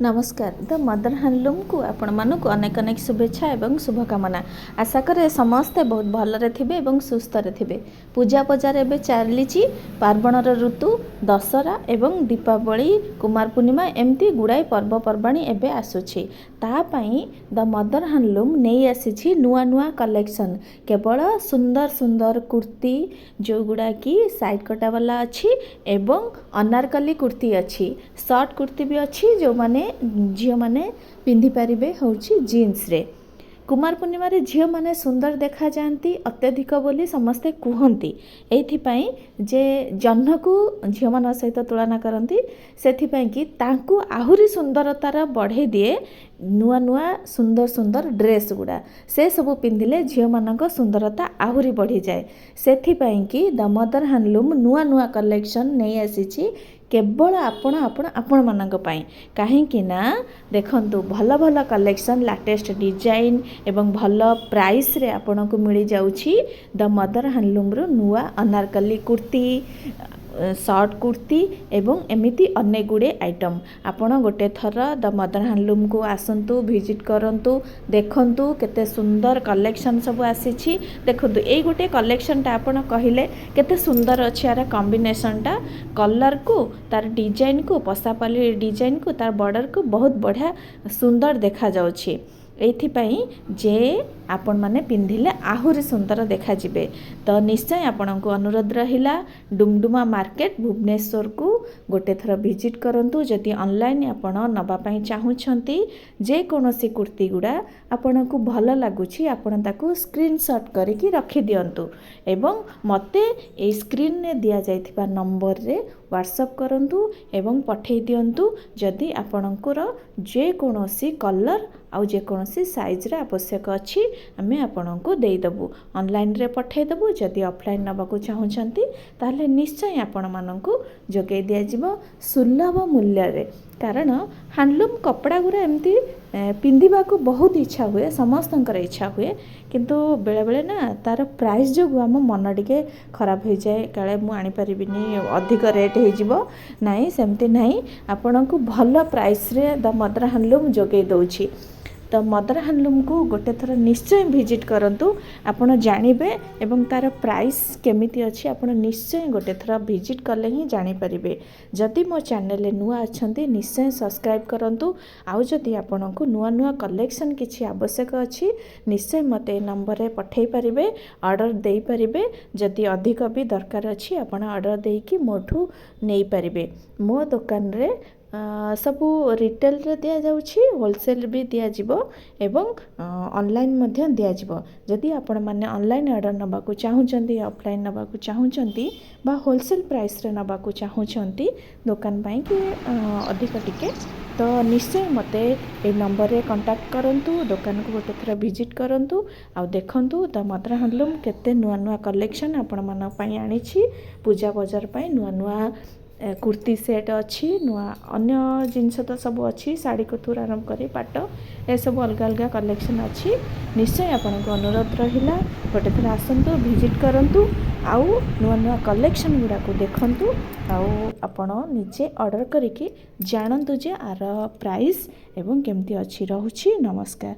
नमस्कार the mother handloom को आपण मानक अनेक अनेक शुभेच्छा एवं शुभकामना। आशा करे समस्ते बहुत भलरे थिबे एवं सुस्थ रे थिबे। पूजा बजार एबे चलीची पार्वणर ऋतु दशहरा एवं दीपावली कुमार पूर्णिमा एमती गुड़ाई पर्वपर्वाणी एबे आसुछि। ता पई द मदर हैंडलूम नहीं आसीछि नुआ नुआ कलेक्शन। केवल सुंदर सुंदर कुर्ती जो गुड़ा की साइड कटा वाला अच्छी एवं अनारकली कुर्ती अच्छी, शॉर्ट कुर्ती भी अच्छी जो माने झील मैंने पिंधि पारे हूँ जीन्स रे। कुमार पूर्णिमा रे झील मैंने सुंदर देखा जाती अत्यधिक बोली समस्ते कहती। एथिपाई जे जह्न को झील मान सहित तुलना करती से कि तांकु आहुरी सुंदरतार बढ़े दिए नुआ नुआ सुंदर सुंदर ड्रेस गुड़ा से सब पिंधिले झील मानक सुंदरता आहुरी बढ़ी जाए। से कि द मदर हैंडलूम नुआ नुआ कलेक्शन नहीं आसी केवल आपण आपण आपण मानक पई। काहेकि ना देखंतु भल भल कलेक्शन लेटेस्ट डिजाइन एवं भल प्राइस रे आपण को मिल जाउछि द मदर हैंडलूम रो नुआ अनारकली कुर्ती, शॉर्ट कुर्ती एवं एमिति अनेक गुड़े आइटम। आपण गोटे थर द मदर हैंडलूम को आसंतु, विजिट करंतु, देखंतु केते सुंदर कलेक्शन सब आसीछि। देखंतु एई गोटे कलेक्शन टा आपण कहिले केते सुंदर अछि। यार कॉम्बिनेशन टा कलर को तार डिजाइन को पसापाली डिजाइन को तार बॉर्डर को बहुत बढ़िया सुंदर देखा जाउछि। एथिपाई जे आपण माने पिंधिले आहुरी सुंदर देखा जिबे। तो निश्चय आपण को अनुरोध रहिला डुमडुमा मार्केट भुवनेश्वर को गोटे थर विजिट करंतु। जदि ऑनलाइन आपण नबा पई चाहुछंती जे कोनोसी कुर्ती गुडा आपण को भल लागुछि आपण ताकू स्क्रीनशॉट करिकि रखि दियंतु एवं मते ए स्क्रीन ने दिया जाइथिबा नंबर रे व्हाट्सएप करंतु एवं पठेई दियंतु। जदि आपणकर जे कोनोसी कलर आउ जे कोनोसी साइज रे आवश्यक अछि आमे आपणको देइदबु, ऑनलाइन रे पठेई देबु। जदि ऑफलाइन नबाकू चाहुछंती ताहले निश्चय आपण माननकू जोगै दिया जिवो सुलभ मूल्य रे। कारण हैंडलूम कपड़ा गुरा एमती पिंधिबा को बहुत इच्छा हुए, समस्तंकर इच्छा हुए, किंतु बेले बेले ना तार प्राइस जो आम मन टिके खराब हो जाए काले मु आनी परिबिनी अधिक रेट हो जिवो। नाही सेमती नाही, आपण को भल प्राइस रे द मदर हैंडलूम जोगै दउछि। तो मदर हैंडलूम को गोटे थर निश्चय विजिट करंतु, आपण जानिबे एवं तार प्राइस केमिति अछि आपण निश्चय गोटे थर विजिट करले ही जानि परिबे। जदि मो चैनल नुआ अछंती निश्चय सब्सक्राइब करंतु। आउ जदि आपण को नुआ नुआ कलेक्शन किछि आवश्यक अछि निश्चय मते नंबर रे पठेई परिबे, ऑर्डर देई परिबे। जदि अधिक भी दरकार अछि आपण ऑर्डर देकी मोठू नेई परिबे। मो दुकान रे सबू रिटेल रे दिया जाउछि, होलसेल भी दिया जिवो एवं ऑनलाइन मध्य दिया जिवो। जदि आपण माने ऑनलाइन ऑर्डर नबाकू चाहुचंती, ऑफलाइन नबाकू चाहुचंती बा होलसेल प्राइस रे नबाकू चाहुचंती दुकान पई कि अधिक टिके तो निश्चय मते ए नंबर रे कांटेक्ट करंतु। दुकान को गोटे थरा विजिट करंतु आ देखंतु द मदर हैंडलूम केते नुआ नुआ कलेक्शन आपण मन पई आनिछि। पूजा बाजार पई नुआ नुआ कुर्ती सेट अच्छी, नुआ अन्य जिनस तो सब अच्छी, साड़ी को थूर आरंभ करी पाट ए सब अलग अलग कलेक्शन अच्छी। निश्चय आपण को अनुरोध रहिला गोटे थर आसंतु, विजिट करंतु आउ नुआ नुआ कलेक्शन गुड़ा को देखंतु आउ आपण निजे ऑर्डर करिकि जानंतु जे आर प्राइस एवं केमती अच्छी रहुछि। नमस्कार।